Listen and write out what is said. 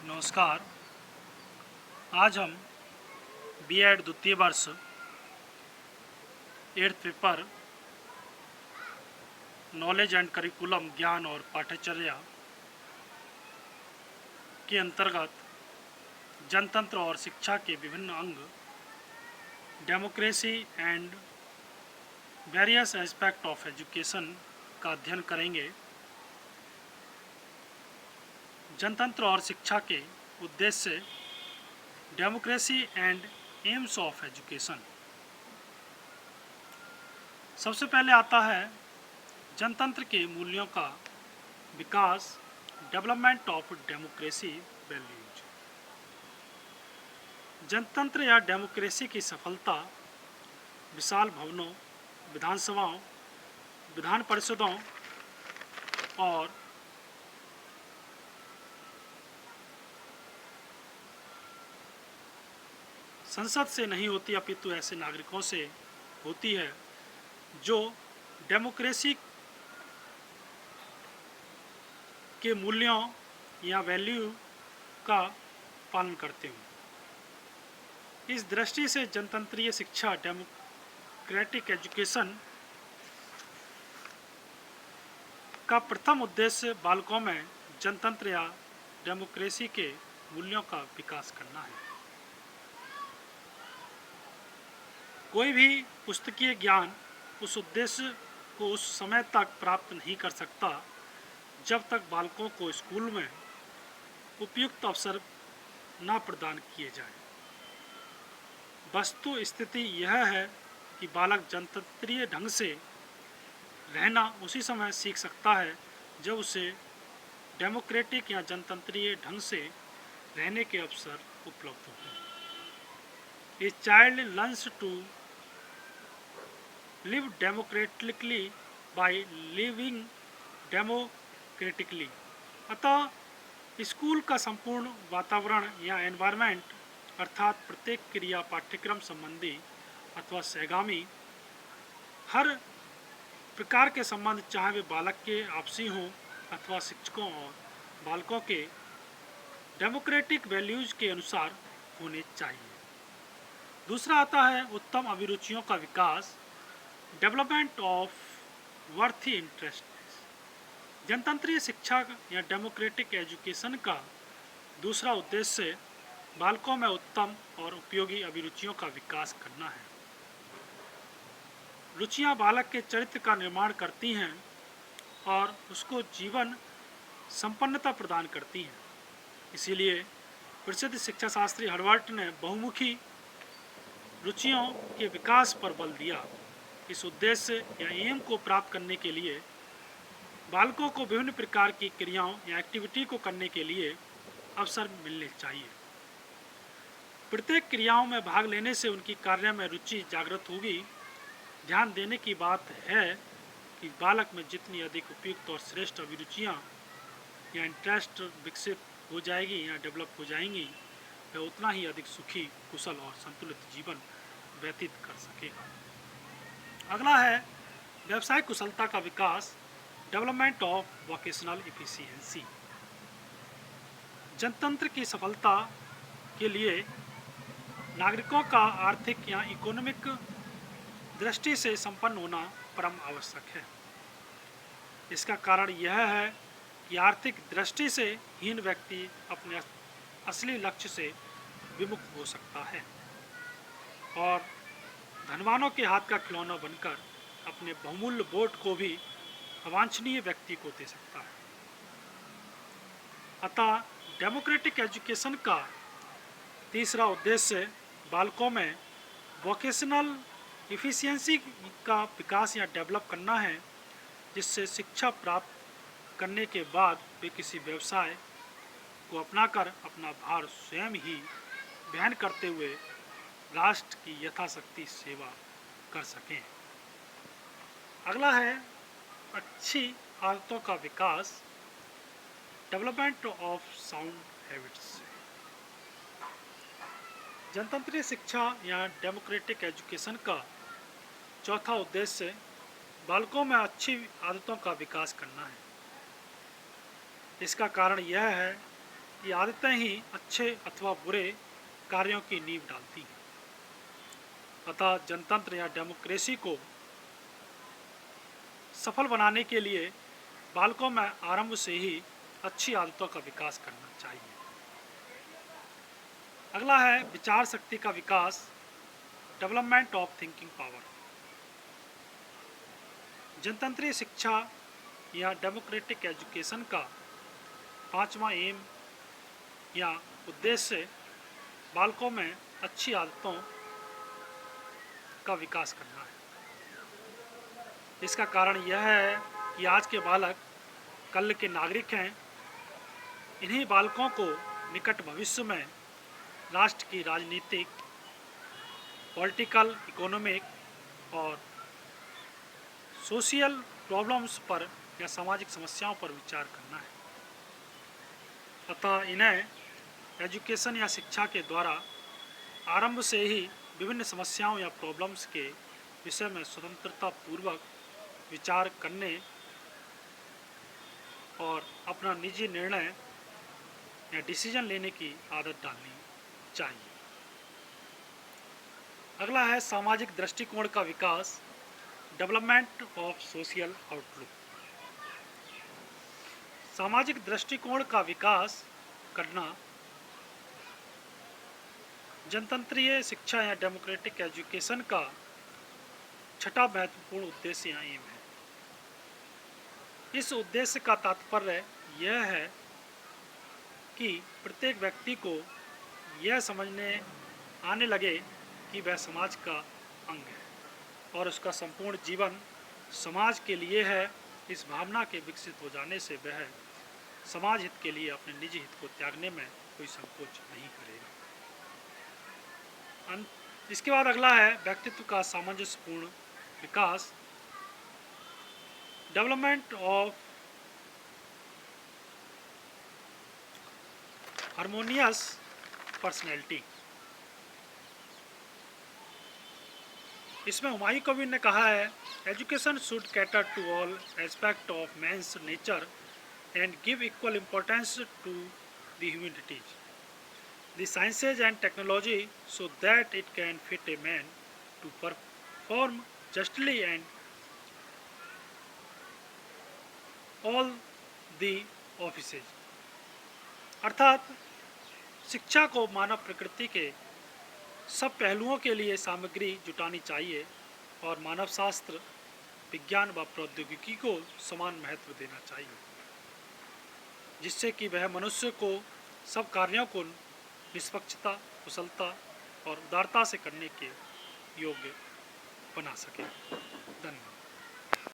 नमस्कार। आज हम बीएड द्वितीय वर्ष 8th paper knowledge and curriculum ज्ञान और पाठ्यचर्या के अंतर्गत जनतंत्र और शिक्षा के विभिन्न अंग democracy and various aspect of education का अध्ययन करेंगे। जनतंत्र और शिक्षा के उद्देश्य, democracy and AIIMS of education. सबसे पहले आता है जनतंत्र के मूल्यों का विकास, डेवलपमेंट ऑफ डेमोक्रेसी वैल्यूज। जनतंत्र या डेमोक्रेसी की सफलता विशाल भवनों, विधानसभाओं, विधान परिषदों और संसद से नहीं होती, अपितु ऐसे नागरिकों से होती है जो डेमोक्रेसी के मूल्यों या वैल्यू का पालन करते हों। इस दृष्टि से जनतंत्रीय शिक्षा, डेमोक्रेटिक एजुकेशन का प्रथम उद्देश्य बालकों में जनतंत्र या डेमोक्रेसी के मूल्यों का विकास करना है। कोई भी पुस्तकीय ज्ञान उस उद्देश्य को उस समय तक प्राप्त नहीं कर सकता जब तक बालकों को स्कूल में उपयुक्त अवसर न प्रदान किए जाएं। वस्तु स्थिति यह है कि बालक जनतंत्रीय ढंग से रहना उसी समय सीख सकता है जब उसे डेमोक्रेटिक या जनतंत्रीय ढंग से रहने के अवसर उपलब्ध हों। A child learns to live democratically by living democratically. अतः स्कूल का संपूर्ण वातावरण या एनवायरनमेंट अर्थात प्रत्येक क्रिया, पाठ्यक्रम संबंधी अथवा सहगामी हर प्रकार के संबंध, चाहे वे बालक के आपसी हों अथवा शिक्षकों और बालकों के डेमोक्रेटिक वैल्यूज के अनुसार होने चाहिए। दूसरा आता है उत्तम अभिरुचियों का विकास, डेवलपमेंट ऑफ वर्थी इंटरेस्ट। जनतंत्रीय शिक्षा या डेमोक्रेटिक एजुकेशन का दूसरा उद्देश्य बालकों में उत्तम और उपयोगी अभिरुचियों का विकास करना है। रुचियां बालक के चरित्र का निर्माण करती हैं और उसको जीवन संपन्नता प्रदान करती हैं। इसीलिए प्रसिद्ध शिक्षा शास्त्री हर्बर्ट ने बहुमुखी रुचियों के विकास पर बल दिया। इस उद्देश्य या एम को प्राप्त करने के लिए बालकों को विभिन्न प्रकार की क्रियाओं या एक्टिविटी को करने के लिए अवसर मिलने चाहिए। प्रत्येक क्रियाओं में भाग लेने से उनकी कार्य में रुचि जागृत होगी। ध्यान देने की बात है कि बालक में जितनी अधिक उपयुक्त और श्रेष्ठ अभिरुचियाँ या इंटरेस्ट विकसित हो जाएगी या डेवलप हो जाएंगी, वह उतना ही अधिक सुखी, कुशल और संतुलित जीवन व्यतीत कर सकेगा। अगला है व्यवसायिक कुशलता का विकास, डेवलपमेंट ऑफ वोकेशनल एफिशिएंसी। जनतंत्र की सफलता के लिए नागरिकों का आर्थिक या इकोनॉमिक दृष्टि से संपन्न होना परम आवश्यक है। इसका कारण यह है कि आर्थिक दृष्टि से हीन व्यक्ति अपने असली लक्ष्य से विमुख हो सकता है और धनवानों के हाथ का खिलौना बनकर अपने बहुमूल्य वोट को भी अवांछनीय व्यक्ति को दे सकता है। अतः डेमोक्रेटिक एजुकेशन का तीसरा उद्देश्य बालकों में वोकेशनल एफिशिएंसी का विकास या डेवलप करना है, जिससे शिक्षा प्राप्त करने के बाद वे किसी व्यवसाय को अपनाकर अपना भार स्वयं ही वहन करते हुए राष्ट्र की यथाशक्ति सेवा कर सकें। अगला है अच्छी आदतों का विकास, डेवलपमेंट ऑफ साउंड हैबिट्स। जनतंत्रीय शिक्षा या डेमोक्रेटिक एजुकेशन का चौथा उद्देश्य बालकों में अच्छी आदतों का विकास करना है। इसका कारण यह है ये आदतें ही अच्छे अथवा बुरे कार्यों की नींव डालती हैं। अतः जनतंत्र या डेमोक्रेसी को सफल बनाने के लिए बालकों में आरंभ से ही अच्छी आदतों का विकास करना चाहिए। अगला है विचार शक्ति का विकास, डेवलपमेंट ऑफ थिंकिंग पावर। जनतंत्रीय शिक्षा या डेमोक्रेटिक एजुकेशन का पांचवा एम या उद्देश्य बालकों में अच्छी आदतों का विकास करना है। इसका कारण यह है कि आज के बालक कल के नागरिक हैं। इन्हीं बालकों को निकट भविष्य में राष्ट्र की राजनीतिक, पॉलिटिकल, इकोनॉमिक और सोशल प्रॉब्लम्स पर या सामाजिक समस्याओं पर विचार करना है। अतः इन्हें एजुकेशन या शिक्षा के द्वारा आरंभ से ही विभिन्न समस्याओं या प्रॉब्लम्स के विषय में स्वतंत्रता पूर्वक विचार करने और अपना निजी निर्णय या डिसीजन लेने की आदत डालनी चाहिए। अगला है सामाजिक दृष्टिकोण का विकास, डेवलपमेंट ऑफ सोशल आउटलुक। सामाजिक दृष्टिकोण का विकास करना जनतंत्रीय शिक्षा या डेमोक्रेटिक एजुकेशन का छठा महत्वपूर्ण उद्देश्य या एम है। इस उद्देश्य का तात्पर्य यह है कि प्रत्येक व्यक्ति को यह समझने आने लगे कि वह समाज का अंग है और उसका संपूर्ण जीवन समाज के लिए है। इस भावना के विकसित हो जाने से वह समाज हित के लिए अपने निजी हित को त्यागने में कोई संकोच नहीं करेगा। इसके बाद अगला है व्यक्तित्व का सामंजस्यपूर्ण विकास, डेवलपमेंट ऑफ हार्मोनियस पर्सनैलिटी। इसमें हुमायूं कबीर ने कहा है, education should cater to all aspect of man's nature and give equal importance to the humanities, the sciences and technology, so that it can fit a man to perform justly and all the offices। अर्थात शिक्षा को मानव प्रकृति के सब पहलुओं के लिए सामग्री जुटानी चाहिए और मानव शास्त्र, विज्ञान व प्रौद्योगिकी को समान महत्व देना चाहिए, जिससे कि वह मनुष्य को सब कार्यों को निष्पक्षता, कुशलता और उदारता से करने के योग्य बना सके। धन्यवाद।